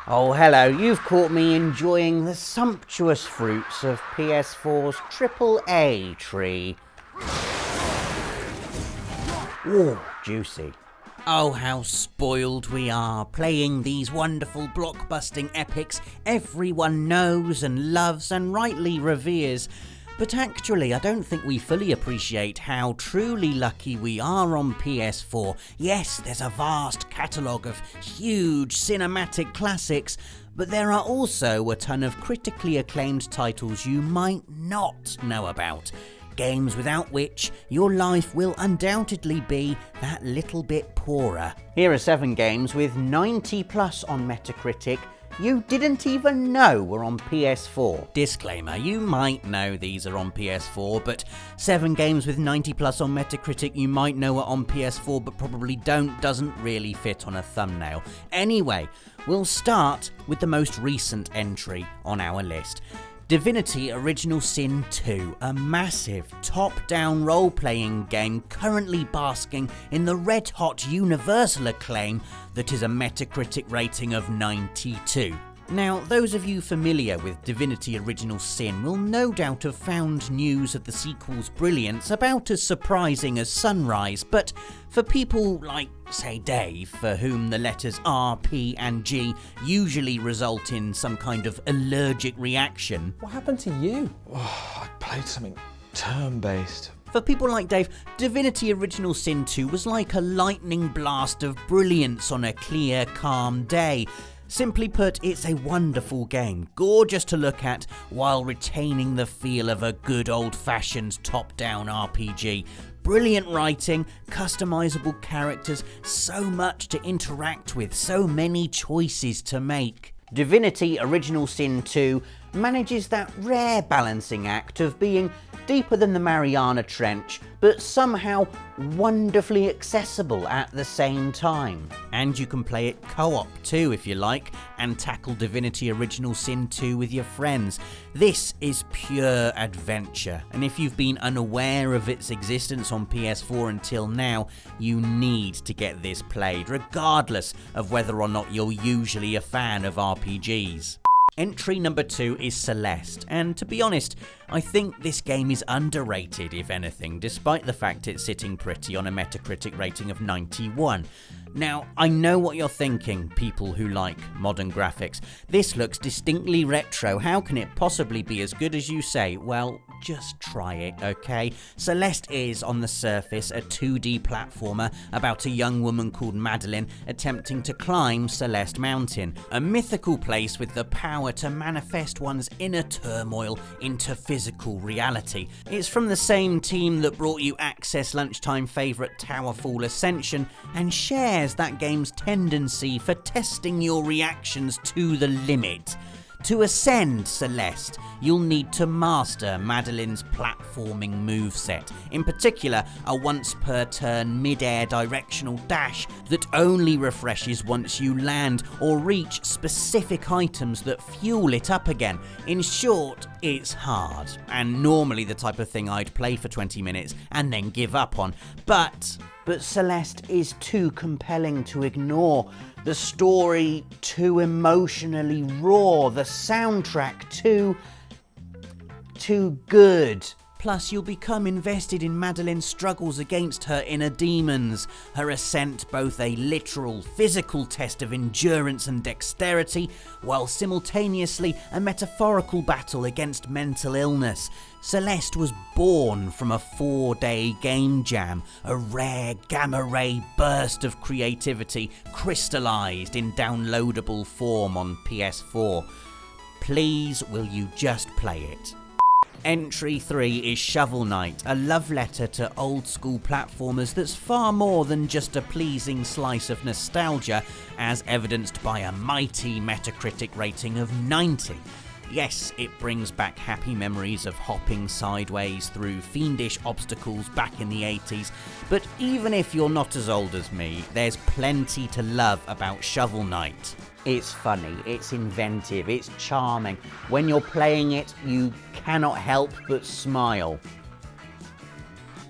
Oh, hello. You've caught me enjoying the sumptuous fruits of PS4's AAA tree. Ooh, juicy. Oh, how spoiled we are, playing these wonderful blockbusting epics everyone knows and loves and rightly reveres. But actually, I don't think we fully appreciate how truly lucky we are on PS4. Yes, there's a vast catalogue of huge cinematic classics, but there are also a ton of critically acclaimed titles you might not know about. Games without which your life will undoubtedly be that little bit poorer. Here are 7 games with 90 plus on Metacritic you didn't even know were on PS4. Disclaimer, you might know these are on PS4, but 7 games with 90 plus on Metacritic you might know are on PS4 but probably don't doesn't really fit on a thumbnail. Anyway, we'll start with the most recent entry on our list. Divinity Original Sin 2, a massive top-down role-playing game currently basking in the red-hot universal acclaim that is a Metacritic rating of 92. Now, those of you familiar with Divinity Original Sin will no doubt have found news of the sequel's brilliance about as surprising as Sunrise, but for people like, say, Dave, for whom the letters R, P and G usually result in some kind of allergic reaction... What happened to you? Oh, I played something turn-based. For people like Dave, Divinity Original Sin 2 was like a lightning blast of brilliance on a clear, calm day. Simply put, it's a wonderful game, gorgeous to look at while retaining the feel of a good old-fashioned top-down RPG. Brilliant writing, customizable characters, so much to interact with, so many choices to make. Divinity Original Sin 2 manages that rare balancing act of being deeper than the Mariana Trench, but somehow wonderfully accessible at the same time. And you can play it co-op too if you like, and tackle Divinity Original Sin 2 with your friends. This is pure adventure, and if you've been unaware of its existence on PS4 until now, you need to get this played, regardless of whether or not you're usually a fan of RPGs. Entry number 2 is Celeste, and to be honest, I think this game is underrated, if anything, despite the fact it's sitting pretty on a Metacritic rating of 91. Now, I know what you're thinking, people who like modern graphics. This looks distinctly retro, how can it possibly be as good as you say? Well, just try it, okay? Celeste is, on the surface, a 2D platformer about a young woman called Madeline attempting to climb Celeste Mountain, a mythical place with the power to manifest one's inner turmoil into physical reality. It's from the same team that brought you Access lunchtime favourite Towerfall Ascension, and shares that game's tendency for testing your reactions to the limit. To ascend Celeste, you'll need to master Madeline's platforming moveset, in particular a once-per-turn mid-air directional dash that only refreshes once you land or reach specific items that fuel it up again. In short, it's hard, and normally the type of thing I'd play for 20 minutes and then give up on, But Celeste is too compelling to ignore. The story too emotionally raw, the soundtrack too good. Plus, you'll become invested in Madeline's struggles against her inner demons, her ascent both a literal physical test of endurance and dexterity, while simultaneously a metaphorical battle against mental illness. Celeste was born from a 4-day game jam, a rare gamma-ray burst of creativity crystallised in downloadable form on PS4. Please, will you just play it? Entry 3 is Shovel Knight, a love letter to old-school platformers that's far more than just a pleasing slice of nostalgia, as evidenced by a mighty Metacritic rating of 90. Yes, it brings back happy memories of hopping sideways through fiendish obstacles back in the 80s, but even if you're not as old as me, there's plenty to love about Shovel Knight. It's funny, it's inventive, it's charming. When you're playing it, you cannot help but smile.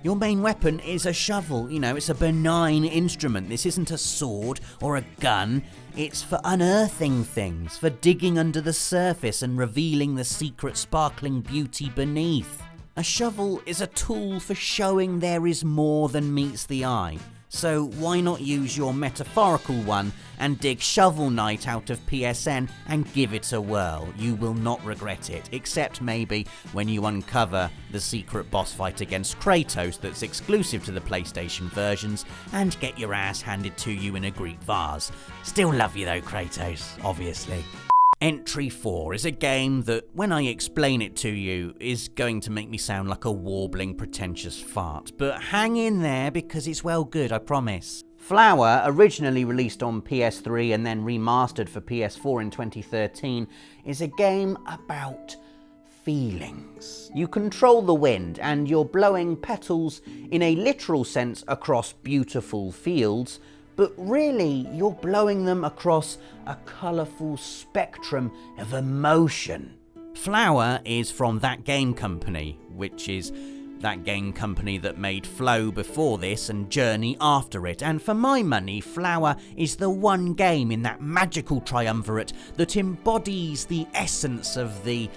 Your main weapon is a shovel. It's a benign instrument. This isn't a sword or a gun. It's for unearthing things, for digging under the surface and revealing the secret sparkling beauty beneath. A shovel is a tool for showing there is more than meets the eye. So why not use your metaphorical one and dig Shovel Knight out of PSN and give it a whirl? You will not regret it, except maybe when you uncover the secret boss fight against Kratos that's exclusive to the PlayStation versions and get your ass handed to you in a Greek vase. Still love you though, Kratos, obviously. Entry 4 is a game that, when I explain it to you, is going to make me sound like a warbling, pretentious fart, but hang in there because it's well good, I promise. Flower, originally released on PS3 and then remastered for PS4 in 2013, is a game about feelings. You control the wind and you're blowing petals in a literal sense across beautiful fields, but really you're blowing them across a colourful spectrum of emotion. Flower is from That Game Company, which is that game company that made Flow before this and Journey after it, and for my money, Flower is the one game in that magical triumvirate that embodies the essence of the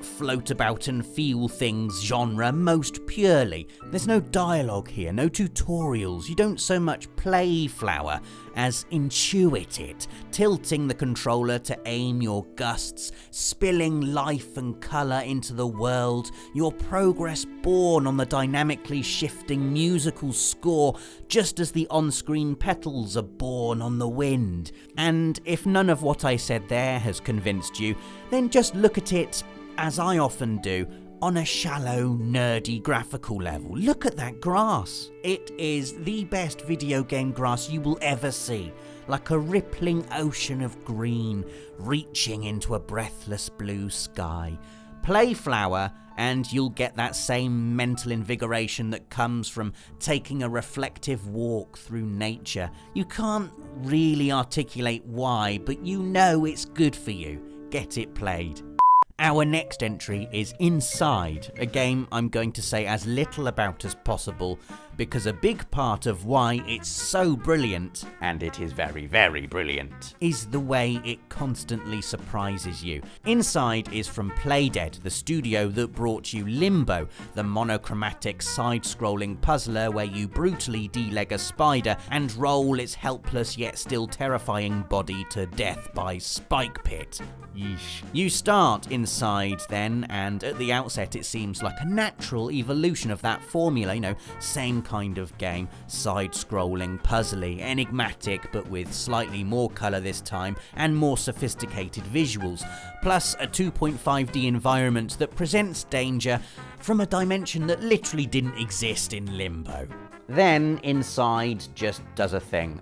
float about and feel things genre most purely. There's no dialogue here, no tutorials. You don't so much play Flower as intuit it, tilting the controller to aim your gusts, spilling life and colour into the world, your progress born on the dynamically shifting musical score, just as the on-screen petals are born on the wind. And if none of what I said there has convinced you, then just look at it, as I often do, on a shallow, nerdy graphical level. Look at that grass. It is the best video game grass you will ever see. Like a rippling ocean of green, reaching into a breathless blue sky. Play Flower and you'll get that same mental invigoration that comes from taking a reflective walk through nature. You can't really articulate why, but you know it's good for you. Get it played. Our next entry is Inside, a game I'm going to say as little about as possible because a big part of why it's so brilliant, and it is very, very brilliant, is the way it constantly surprises you. Inside is from Playdead, the studio that brought you Limbo, the monochromatic side-scrolling puzzler where you brutally deleg a spider and roll its helpless yet still terrifying body to death by Spike Pit. Yeesh. You start Inside then, and at the outset it seems like a natural evolution of that formula, same kind of game, side-scrolling, puzzly, enigmatic, but with slightly more colour this time, and more sophisticated visuals, plus a 2.5D environment that presents danger from a dimension that literally didn't exist in Limbo. Then Inside just does a thing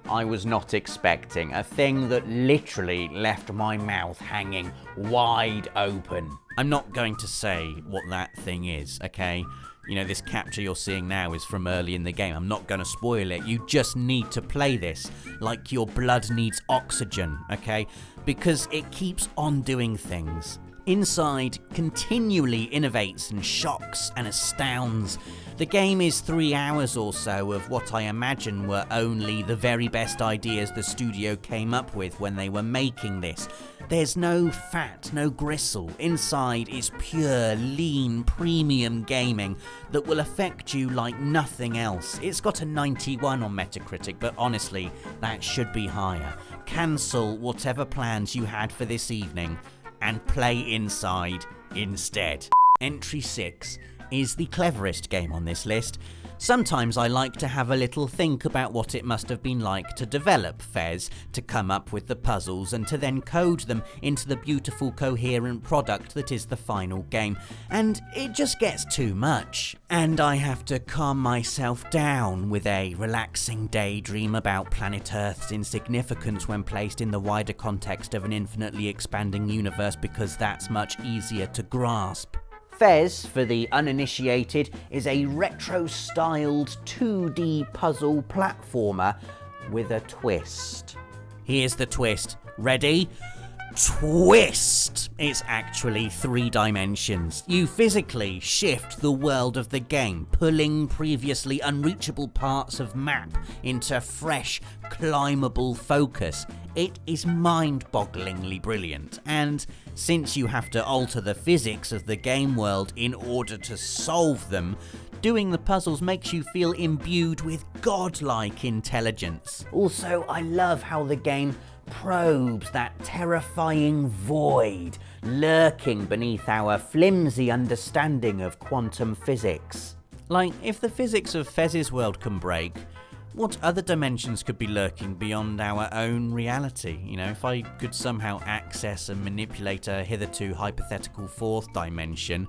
I was not expecting, a thing that literally left my mouth hanging wide open. I'm not going to say what that thing is, okay? This capture you're seeing now is from early in the game. I'm not going to spoil it. You just need to play this like your blood needs oxygen, okay? Because it keeps on doing things. Inside continually innovates and shocks and astounds. The game is 3 hours or so of what I imagine were only the very best ideas the studio came up with when they were making this. There's no fat, no gristle. Inside is pure, lean, premium gaming that will affect you like nothing else. It's got a 91 on Metacritic, but honestly, that should be higher. Cancel whatever plans you had for this evening and play Inside instead. Entry 6 is the cleverest game on this list. Sometimes I like to have a little think about what it must have been like to develop Fez, to come up with the puzzles and to then code them into the beautiful coherent product that is the final game, and it just gets too much. And I have to calm myself down with a relaxing daydream about planet Earth's insignificance when placed in the wider context of an infinitely expanding universe, because that's much easier to grasp. Fez, for the uninitiated, is a retro-styled 2D puzzle platformer with a twist. Here's the twist. Ready? twist! It's actually 3 dimensions. You physically shift the world of the game, pulling previously unreachable parts of map into fresh, climbable focus. It is mind-bogglingly brilliant, and since you have to alter the physics of the game world in order to solve them, doing the puzzles makes you feel imbued with godlike intelligence. Also, I love how the game probes that terrifying void lurking beneath our flimsy understanding of quantum physics. Like, if the physics of Fez's world can break, what other dimensions could be lurking beyond our own reality? You know, if I could somehow access and manipulate a hitherto hypothetical 4th dimension,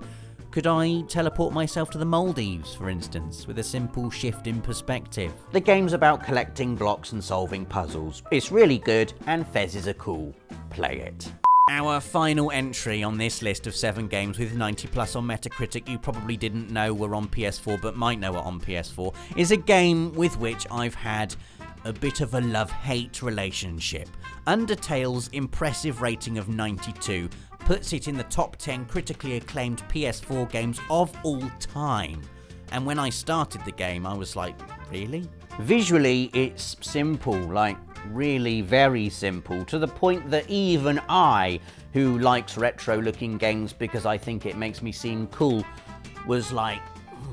could I teleport myself to the Maldives, for instance, with a simple shift in perspective? The game's about collecting blocks and solving puzzles. It's really good, and Fezes are cool. Play it. Our final entry on this list of 7 games with 90 plus on Metacritic you probably didn't know were on PS4 but might know are on PS4 is a game with which I've had a bit of a love-hate relationship. Undertale's impressive rating of 92 puts it in the top 10 critically acclaimed PS4 games of all time. And when I started the game, I was like, really? Visually, it's simple, like really very simple, to the point that even I, who likes retro-looking games because I think it makes me seem cool, was like,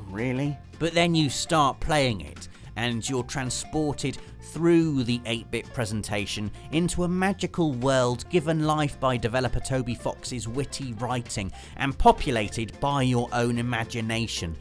really? But then you start playing it, and you're transported through the 8-bit presentation into a magical world given life by developer Toby Fox's witty writing and populated by your own imagination.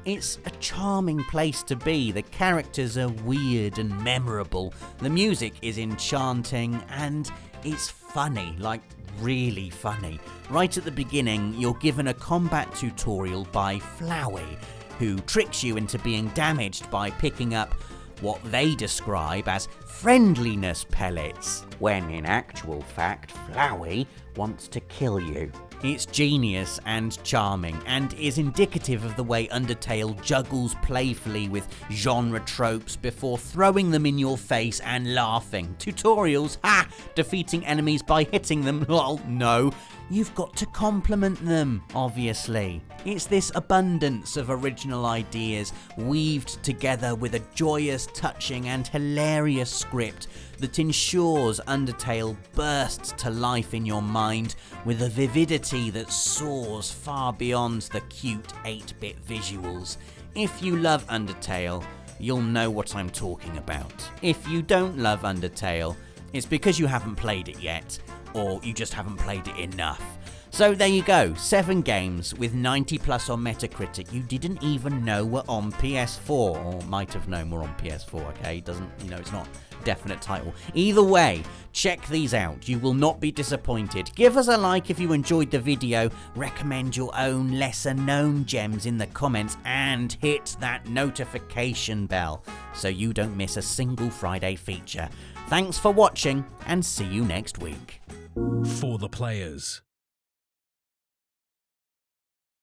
It's a charming place to be. The characters are weird and memorable. The music is enchanting and it's funny, like really funny. Right at the beginning, you're given a combat tutorial by Flowey, who tricks you into being damaged by picking up what they describe as friendliness pellets, when in actual fact, Flowey wants to kill you. It's genius and charming, and is indicative of the way Undertale juggles playfully with genre tropes before throwing them in your face and laughing. Tutorials, ha! Defeating enemies by hitting them, lol, no. You've got to compliment them, obviously. It's this abundance of original ideas weaved together with a joyous, touching and hilarious script that ensures Undertale bursts to life in your mind with a vividity that soars far beyond the cute 8-bit visuals. If you love Undertale, you'll know what I'm talking about. If you don't love Undertale, it's because you haven't played it yet, or you just haven't played it enough. So there you go, 7 games with 90 plus on Metacritic you didn't even know were on PS4, or might have known were on PS4, okay? Doesn't, it's not a definite title. Either way, check these out, you will not be disappointed. Give us a like if you enjoyed the video, recommend your own lesser known gems in the comments, and hit that notification bell so you don't miss a single Friday feature. Thanks for watching, and see you next week. For the players.